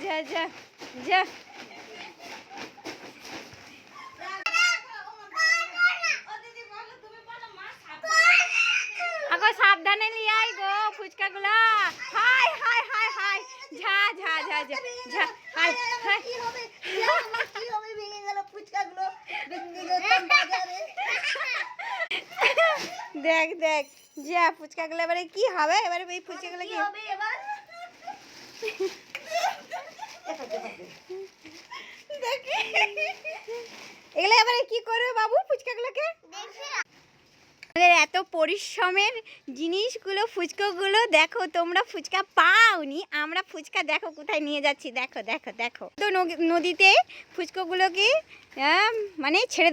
যা যা যা। আগো সাবধানে নিয়ে আই গো ফুচকাগুলা। হাই হাই হাই হাই ঝা ঝা ঝা ঝা ঝা হাই হাই। কি হবে ভেঙে গেল ফুচকাগুলো বিক্রি করতাম বাজারে। দেখ দেখ যা ফুচকাগুলো এবারে কি হবে, এবারে এই ফুচকাগুলো কি কি হবে এবার? দেখি এগুলো এবারে কি করবে বাবু ফুচকাগুলোকে? আমাদের এত পরিশ্রমের জিনিসগুলো ফুচকাগুলো দেখো, তোমরা ফুচকা পাওনি, আমরা ফুচকা দেখো কোথায় নিয়ে যাচ্ছি, দেখো দেখো দেখো। তো নদীতে ফুচকাগুলোকে মানে ছেড়ে